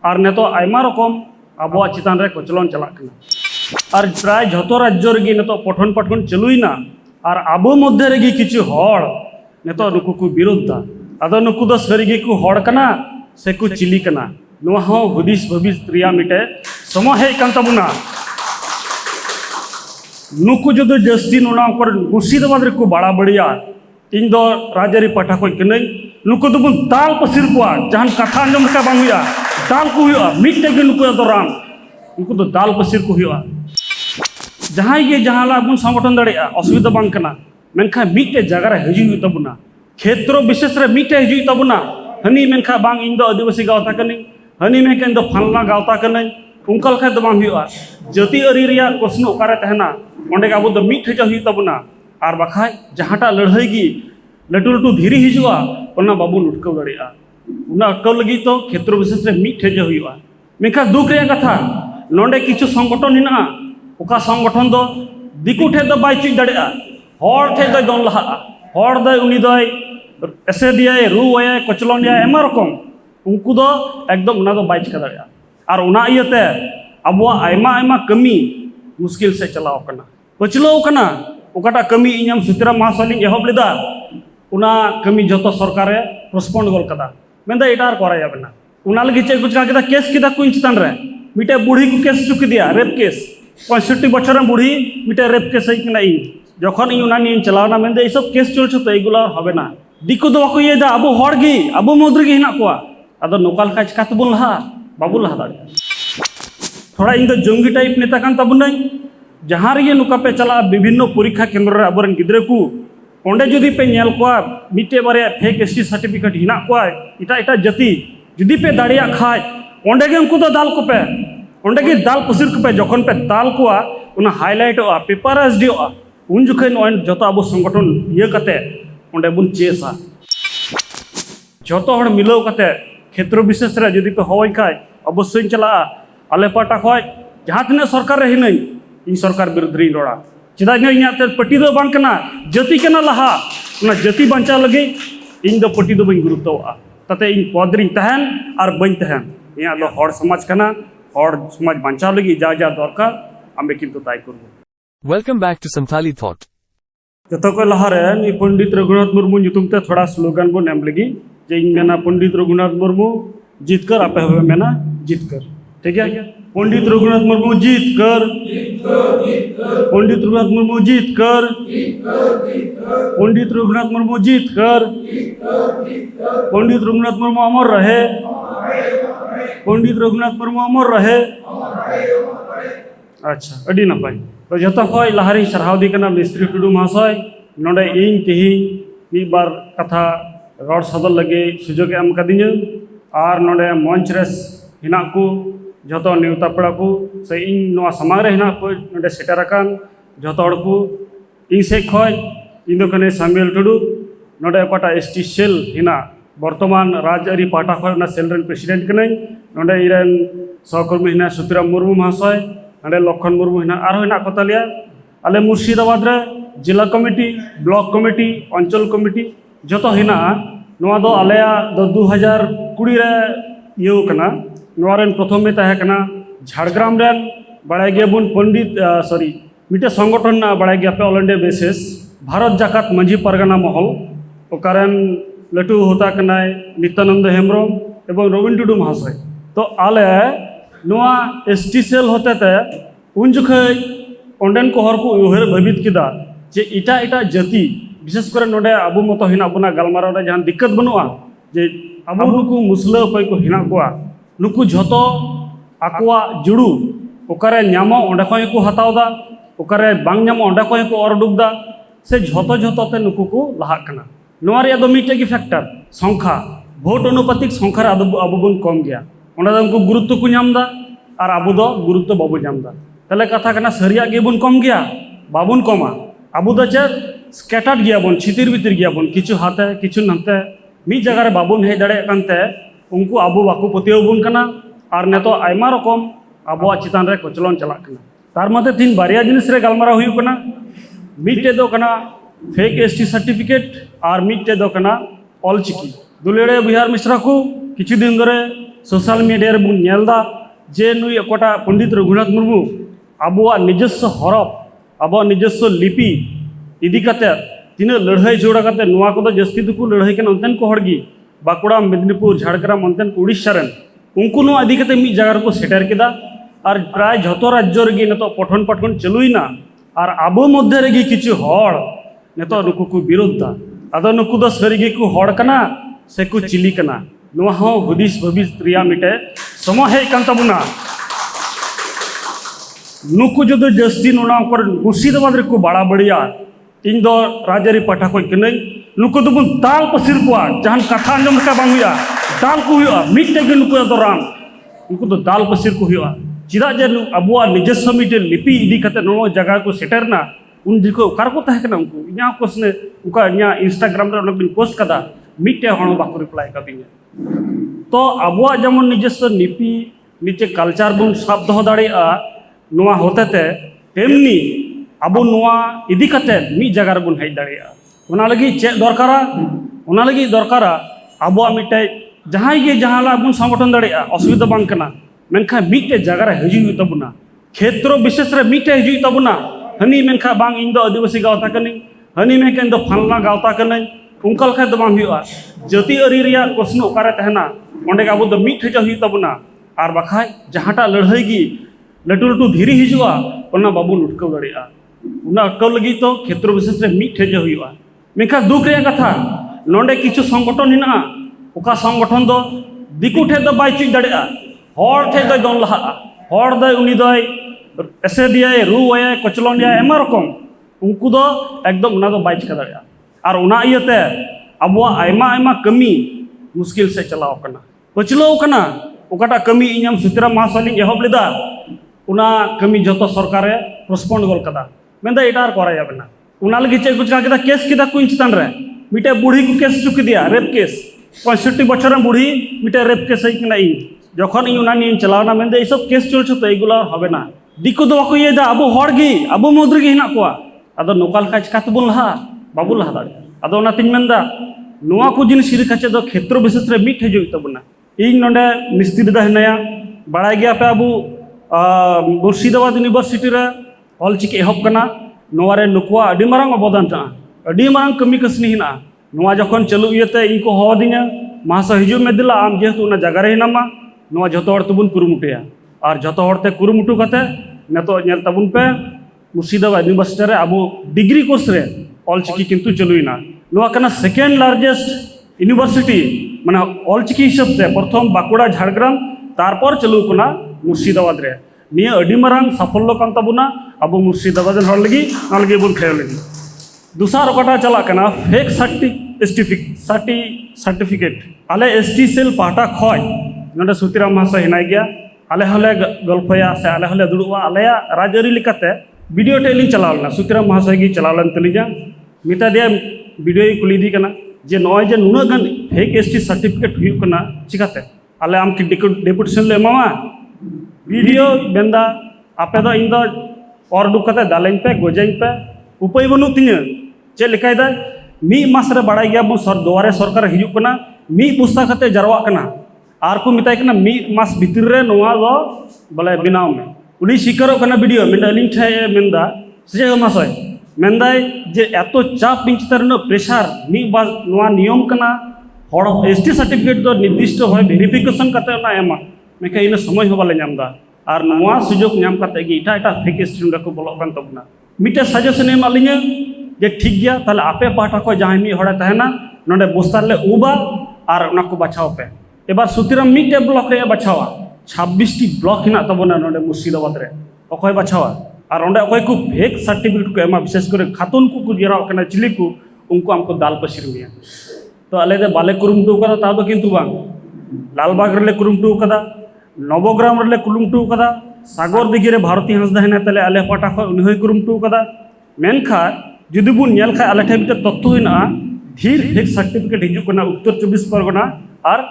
और नेतो आयमा रकम आबोआ चितान रे कचलन चलाक कना और प्राय झतो राज्य रेगी नेतो पठन पाठन चलुईना और आबो मध्य रेगी किछु हड़ नेतो नुकु को विरोधा आदो नुकु दो सरिगे को हड़ कना से को चिली कना नुआ हो हुदिस भविस रिया मिटे समय हेज कान तबुना नुकु जदो जस्ती नोना कर मुर्शिदाबाद रे को बड़ा बढ़िया इन दो राजारी पाठा को कनै नुकु दो दाल पसिर को जहां कथा अंजम का बांग हुआ दाल को हुआ मिटे के नुकु दो राम नुकु दो दाल पसिर को हुआ जहां ये जहां ला बन संगठन दड़े असुविधा बांग कना मेनखा मिटे जगह रे हजू तबुना क्षेत्र विशेष रे मिटे हजू तबुना हनी मेनखा बांग इन दो आदिवासी गावता कनै हनी मेके इन दो फलना गावता कनै उनका लखा दो बांग हुआ जाति अरी रिया प्रश्न ओकारे तहना ओंडे आबो दो मिट हजा हुई तबुना और बखाय जहाँटा लड़ाई गी लटू लटू धीरे हिजुआ ओना बाबू उठकव दड़ेगा उना अटकव लगी तो क्षेत्र विशेष रे मिट हेज हुआ मेखा दुख रे कथा नोंडे किछु संगठन हिना ओका संगठन दो दिकु ठे दो बाय चुज दड़ेगा हर ठे दो दन लहा हर दो उनी दो एसे दिया रुआय कचलन दिया एमा रकम उनको दो एकदम उना दो बाय चिका दड़ेगा और उना इयते अबवा आयमा आयमा कमी मुश्किल से चलाव कना पचलो कना ओकाटा कमी इनाम सुतरा महासलिंग एहब लेदा उना कमी जतो सरकार पोस्टपोन गोल कदा मेंदा एटार कराया बना उना लगी चे कुछ का केस किदा कुइन चितान रे मिटे बुढ़ी को केस चुकी दिया रेप केस 65 बछर बुढ़ी मिटे रेप केस है किना इन जखन इन उना नि चलावना मेंदा ए सब केस चलछ तो एगुला हबे ना दिको दो को ये दा अबो हड़गी अबो मोद्री गी हिना कोआ अदो नोकाल का चिका तबुन लहा बाबू लहा दाड़े थोड़ा इन दो जंगी टाइप नेता कान तबुन जहाँ रे नुका पे चला विभिन्न परीक्षा केंद्र रे अबरन गिद्रे को ओंडे जुदी पे नेल को मिटे बारे फेक एसटी सर्टिफिकेट हिना को इटा इटा जाति जुदी पे दाड़िया खाय ओंडे के उनको तो दाल को पे ओंडे के दाल पसिर को पे जखन पे दाल को उना हाईलाइट पेपराइज दियो उन जखन जतो अब संगठन ये कते ओंडे बुन चेसा जतो हड़ मिलाव कते क्षेत्र विशेष रे जुदी पे होय खाय अवश्य चला आले पाटा खय जहाँ तिना सरकार रे हिनई इन सरकार विरुद्ध री रोड़ा चेदा इन पट्टी दो बांग कना जाति कना लहा उना जाति बंचा लगे इन दो पट्टी दो बन गुरुत्व ताते इन पद री तहन और बन तहन इया दो हड़ समाज कना हड़ समाज बंचा लगे जा जा दरकार आमे किंतु ताई करबो welcome back to Santali thought जतो को लहा रे नि पंडित रघुनाथ मुर्मू nyutum te थोड़ा स्लोगन बो नेम लगी जे इन मेना पंडित रघुनाथ मुर्मू जीतकर आपे होवे मेना जीतकर ठीक है पंडित रघुनाथ मुर्मू जीत कर पंडित रघुनाथ मुर्मू जीत कर पंडित रघुनाथ मुर्मू जीत कर पंडित रघुनाथ मुर्मू अमर रहे पंडित रघुनाथ मुर्मू अमर रहे अच्छा अडी नपाय तो जतो खय लहारी सरहाव दी कना मिस्त्री टुडू महाशय नोडे इन तिही मी बार कथा रड़ सदर लगे सुजोग एम कदिᱧ और नोडे मंच रे हिना को जतो नेवता पेड़ा को से इन नोआ समाज रे हिना को नोडे सेटर अकान जतो हड़ को इन से खय इन दो कने सामुएल टुडू नोडे पटा एसटी सेल हिना वर्तमान राजआरी पाटा खय ना सेल रेन प्रेसिडेंट कनै नोडे इरेन सहकर्मी हिना सुतराम मुर्मू महाशय नोडे लखन मुर्मू हिना आरो हिना कोतालिया आले मुर्शिदाबाद रे जिला कमिटी ब्लॉक कमिटी अंचल कमिटी जतो हिना नोआ दो आलेया दो 2020 रे इयो कना नोरेन प्रथम में तहे कना झाड़ग्राम रेन बड़ाई गया बुन पंडित सॉरी मिटे संगठन ना बड़ाई गया पे all India basis Bharat Jakat Majhi Pargana Mahal ओकारेन लटू होता कना नित्यानंद हेम्ब्रम एवं रविन टुडू महाशय तो आले नोआ एसटी सेल होते ते उन जखय ओंडेन को हर को उहर भवित किदा जे इटा इटा जाति विशेष करे नोडे अबु मतो हिना बुना गलमारा रे जहां दिक्कत बनुआ जे अबु नुकु मुसला पय को हिना कोआ नुकु झतो आकुआ जुड़ू ओकारे ᱧᱟᱢᱚ ओंडे खय को हतावदा ओकारे बांग ᱧᱟᱢᱚ ओंडे खय को और डुबदा से झतो झतो ते नुकु को लहा कना नोआ रे दो मिटे की फैक्टर संख्या वोट अनुपातिक संख्या अबु बन कम गया ओंडे उनको गुरुत्व को ᱧᱟᱢदा और अबु दो गुरुत्व बाबू ᱧᱟᱢदा तले कथा कना सरिया गे बन कम गया बाबुन कमा अबु दो चे स्कैटर्ड गया बन छितिर बितिर गया बन किछु हाते किछु नंते मी जगह रे बाबुन हे दड़े कानते उनको आबो बाकू पतियो बुन कना और नेतो आयमा रकम आबोआ चितान रे कचलन चलाक कना तार मते तीन बारिया जिनिस रे गलमारा हुई कना मिटे दो कना फेक एसटी सर्टिफिकेट और मिटे दो कना ऑल चिकी दुलेड़े बिहार मिश्रा को किछु दिन धरे सोशल मीडिया रे बुन नेलदा जे नुई अकोटा पंडित रघुनाथ मुर्मू आबुआ निजस्व हरफ आबुआ निजस्व लिपि इदी कते तीना लड़ाई जोड़ा कते नुआ को जस्ती दुकु लड़ाई कन अंतन को हड़गी बाकुड़ा मेदिनीपुर झाड़ग्राम अंतन को उड़ीसा रन उनको नुआ इदी कते मी जगह को सेटर केदा और प्राय झतो राज्य रेगी नतो पठन पाठन चलुइना और आबो मध्य रेगी किछु हड़ नतो नुकु को विरोधा आदो नुकु दो सरीगे को हड़ कना से को चिली कना नुआ हो हुदिस भविस रिया मिटे समय हे कान तबुना नुकु जो जस्ती नुना कर मुर्शिदाबाद रे को बड़ा बढ़िया इन दो राजारी पाठा को कनै नुकु दो बुन दाल पसिर को जहान कथा अंजम का बांगुया दाल को हुआ मिटे के नुकु दो राम नुकु दो दाल पसिर को हुआ चिदा जे अबुआ निजस्व मिटे लिपि इदी कते नो जगह को सेटरना उन दिको कार को तहे कना उनको इना कोसने उका इना इंस्टाग्राम रे बिन पोस्ट कदा मिटे हण बाको रिप्लाई कदिया तो अबुआ जेमन निजस्व लिपि नीचे कल्चर बुन साब दो दाड़िया नुआ होते तेमनी अब नुआ इदी कते मी जगह बुन हेज दाड़िया उना लगी चे दरकारा अबुआ मिटे जहां गे जहां ला बुन संगठन दाड़िया असुविधा बांग कना मेनखा मिटे जगह रे हजू तबुना क्षेत्र विशेष रे मिटे हजू तबुना हनी मेनखा बांग इन दो आदिवासी गावता कनी हनी में केन दो फलना गावता कनी उनका लखा दो बांग हुआ जाति अरी रिया प्रश्न ओकारे तहना ओंडे अब दो मिट हजू हुई तबुना और बखाय जहाटा लड़ाई गी लटू लटू धीरे हिजुआ ओना बाबू उठकव दाड़िया उना अटकव लगी तो क्षेत्र विशेष रे मिट हजू हुआ मेनखा दुख रिया कथा नोंडे किछु संगठन हिना ओका संगठन दो दिकु ठे दो बाय चुज दाड़िया हर ठे दो दन लहा हर दो उनी दो एसे दिया रुआया कचलन दिया एमा रकम उनको दो एकदम उना दो बाय चिका दाड़िया और उना इयते अबुआ आयमा आयमा कमी मुश्किल से चलाव कना पचलो कना ओकाटा कमी इनाम सुतिरा महाशय एहब लेदा उना कमी जतो सरकार पोस्टपोन गोल कदा मेंदा एटार कराया बना उना लगी चे कुछ का केस किदा कुइन चितान रे मिटे बुढ़ी को केस चुक दिया रेप केस 65 बछर बुढ़ी मिटे रेप केस है कना इन जखन इन उना नि चलावना मेंदे ई सब केस चल छतो एगुला हबे ना दिको दो को येदा अबो हड़गी अबो मुद्रगी हिना कोआ अदो नोकाल का चिका तबुन लहा बाबू लहा दाड़े अदो ना तिन मेंदा नुआ को जिन सिरि खाचे दो क्षेत्र विशेष रे मिट हजू तबुना इन नोंडे मिस्त्री दा हिनाया बड़ाय गया पे अबू मुर्शिदाबाद यूनिवर्सिटी रे ऑलचिकी एहब कना नोआ रे नुकुआ अडी मारंग अबदान ता अडी मारंग कमी कसनी हिना नोआ जखन चलु इयते इनको होदिना मासा हिजु में दिला आम जेतु ना जगह रे हिनामा नोआ जतो हड़ तबुन कुरुमुटिया और जतो हड़ते कुरुमुटु कते नेतो नेल तबुन पे मुर्शिदाबाद यूनिवर्सिटी रे अबू डिग्री कोर्स रे ऑलचिकी किंतु चलुइना नोआ कना सेकेंड लार्जेस्ट यूनिवर्सिटी माने ऑलचिकी हिसाब ते प्रथम बाकुड़ा झाड़ग्राम तारपर चलु कना मुर्शिदाबाद रे निया अडी मारंग साफल्य कान तबुना अबो मुर्शिदाबाद हड़ लगी ना लगी बुन खेल लगी दूसरा ओकाटा चला कना फेक सर्टिफिकेट आले एसटी सेल पाटा खय नोंडे सुतिराम महाशय हिनाय गया आले हले गल्फया से आले हले दुड़ुआ आलेया राजरी लिकाते वीडियो टेलिंग चलावलना सुतिराम महाशय गी चलावलन तलिजा मिता दिया वीडियो कुली दी कना जे नय जे नुना गन फेक एसटी सर्टिफिकेट हुई कना चिकाते आले आम की डेपुटेशन ले मामा वीडियो बेंदा आपे दो इन दो और दुकते दालें पे गोजें पे उपाय बनु तिना चे लिखाय दा मी मास रे बड़ाय गया बु सर दुआरे सरकार हिजु कना मी पुस्ता कते जरवा कना आर को मिताय कना मी मास भितर रे नोआ दो बोले बिनाव में उनी स्वीकारो कना वीडियो मेंदा लिंक थे मेंदा से मासय मेंदाय जे एतो चाप पिंचतर न प्रेशर मी बास नोआ नियम कना हड़ एसटी सर्टिफिकेट दो निर्दिष्ट होय वेरिफिकेशन कते ना एमा मेके इन समय हो बाले नामदा और नोआ सुजोग नाम कते गी इटा इटा फेक एसटी नडा को बोलो कान तबना मिटे सजेशन एम आलिnya जे ठीक गया ताले आपे पाटा को जहां मी हड़ा तहना नोडे बोस्तार ले उबा और ना को बचाव पे एबार सुतिराम मिटे ब्लॉक रे बचावा 26 टी ब्लॉक हिना तबना नोडे मुर्शिदाबाद रे अखय बचावा और ओंडे अखय को फेक सर्टिफिकेट को एमा विशेष करे खातून को जेरा कना चिली को उनको हमको दाल पसिर मिया तो आले दे बाले कुरुमटू कदा ता दो किंतु बांग लालबाग रे कुरुमटू कदा नवग्राम रे कुरुमटू कदा सागर दिगी रे भारती हंसदा हिना तले आले पाटा को उनि होय कुरुमटू कदा मेनखा जुदी बुन नेल खा आले ठे मिटे तत्व हिना धीर फेक सर्टिफिकेट हिजु कना उत्तर 24 परगना और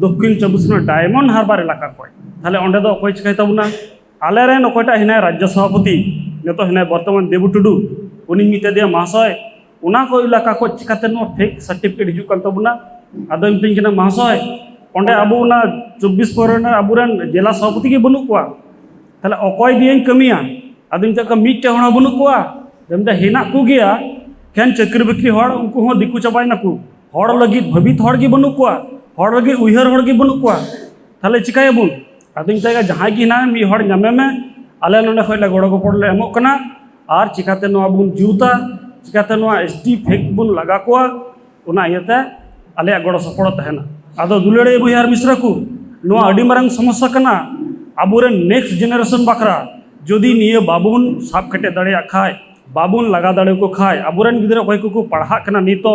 दक्षिण 24 परगना डायमंड हार्बर इलाका को ताले ओंडे दो अकय चिकाय तबना आले रे नकयटा हिना राज्य सभापति नेतो हिना वर्तमान देबू टुडू उनि मिते दिया महाशय उना को इलाका को चिकाते नो फेक सर्टिफिकेट हिजु कन तबना आदो मिटिंग कना महाशय ओंडे अबो उना 24 परगना अबुरन जिला सभापति के बनू कोआ ताले अकय दियें कमिया आदमी तक मिट्टे होना बनू कोआ दमदा हेना को गया खेन चक्र बिक्री हड़ उनको हो दिकु चाबायना को हड़ लगी भवित हड़ के बनू कोआ हड़ लगी उहर हड़ के बनू कोआ ताले चिकाया बुन आदमी तक जहां की ना मी हड़ नामे में आले नोने खयला गड़ो गपड़ ले एमो कना आर चिकाते नोआ बुन जूता चिकाते नोआ एसटी फेक बुन लगा कोआ उना इयते आले गड़ो सपड़ तहना आदो दुलड़े बुहार मिश्रा को नोआ अडी मारंग समस्या कना आबुरे नेक्स्ट जेनारेशन बकरा जदि निये बाबुन साब कटे दाड़े खाय बाबुन लगा दाड़े को खाय आबुरेन गिदरा कोई को पढ़ा कना नितो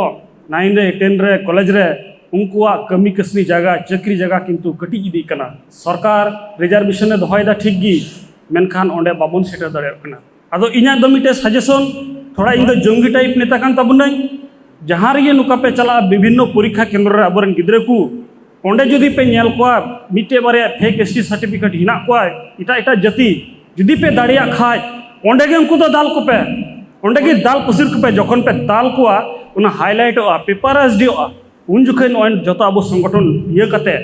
9 रे 10 रे कॉलेज रे उनकुआ कमी कसनी जगह चक्री जगह किंतु कटी इदी कना सरकार रिजर्वेशन दोहयदा ठीक गी मेनखान ओंडे बाबुन सेटर दाड़े कना आदो इना दो मिटे सजेशन थोड़ा इन जंगी टाइप नेता कान तबुनाई जहाँ रे नुका पे चला विभिन्न परीक्षा केंद्र रे आबुरेन गिदरे को ओंडे जुदी पे नेल कोआ मिटे बारे फेक एसटी सर्टिफिकेट हिना कोआ इटा इटा जाति जुदी पे दाड़िया खाय ओंडे के उनको तो दाल को पे ओंडे के दाल पसिर को पे जखन पे दाल कोआ उना हाईलाइट आ पेपराइज दिया उन जुखन ओन जतो अब संगठन ये कते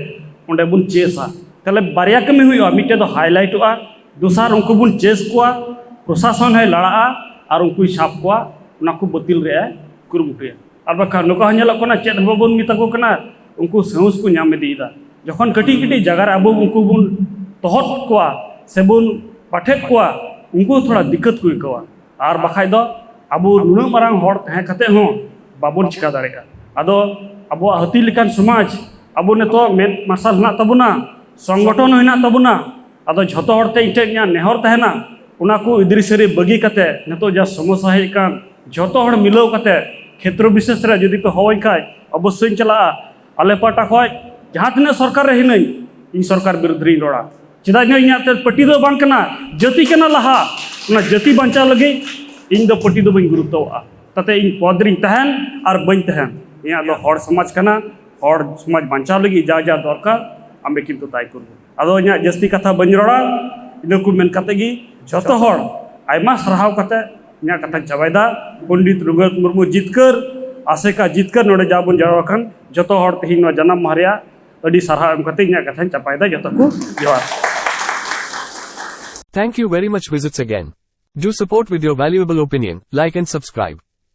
ओंडे बुन चेसा तले बारिया कमी हुई मिटे दो हाईलाइट आ दूसर उनको बुन चेस कोआ प्रशासन है लड़ा और उनको छाप कोआ उना को बतिल रे कुरुमुटिया और बखा नुका हनेलो कना चेत बाबुन मिता को कना उनको साहस को नाम इदीदा जखन कटी कटी जगह अब उनको बुन तहत कोआ से बुन पाठेत कोआ उनको थोड़ा दिक्कत को इकवा और बखाय दो अब नुना मारंग हड़ तहे कते हो बाबुन चिका दाड़ेगा आदो अब हाथी लेकान समाज अब नेतो मेद मार्शल हना तबुना संगठन हना तबुना आदो झतो हड़ते इटे नेहर तहना उना को इद्रिसरी बगी कते नेतो जा समस्या है कान झतो हड़ मिलाव कते क्षेत्र विशेष रे जदि पे होय खाय अवश्य चला आले पाटा खय जहाँ तीन सरकार रे हिनई इन सरकार विरुद्ध री रोड़ा चेदा इन पट्टी दो बांग कना जाति कना लहा उना जाति बांचा लगे इन दो पट्टी दो बई गुरुत्वआ ताते इन पद री तहन और बई तहन इया दो हड़ समाज कना हड़ समाज बांचा लगे जा जा दरकार आमे किंतु ताई कर आदो इया जस्ती कथा बन रोड़ा इन को मेन कते गी जतो हड़ आयमा सरहाव कते इया कथा चाबायदा पंडित रघुनाथ मुर्मू जितकर आसेका जितकर नोडे जाबन जारवाखान जतो हड़ तेहिन नो जन्म मारिया अडी सरहाव एम कते इया कथा चाबायदा जतो को जोहार Thank you very much. Visits again. Do support with your valuable opinion, like and subscribe.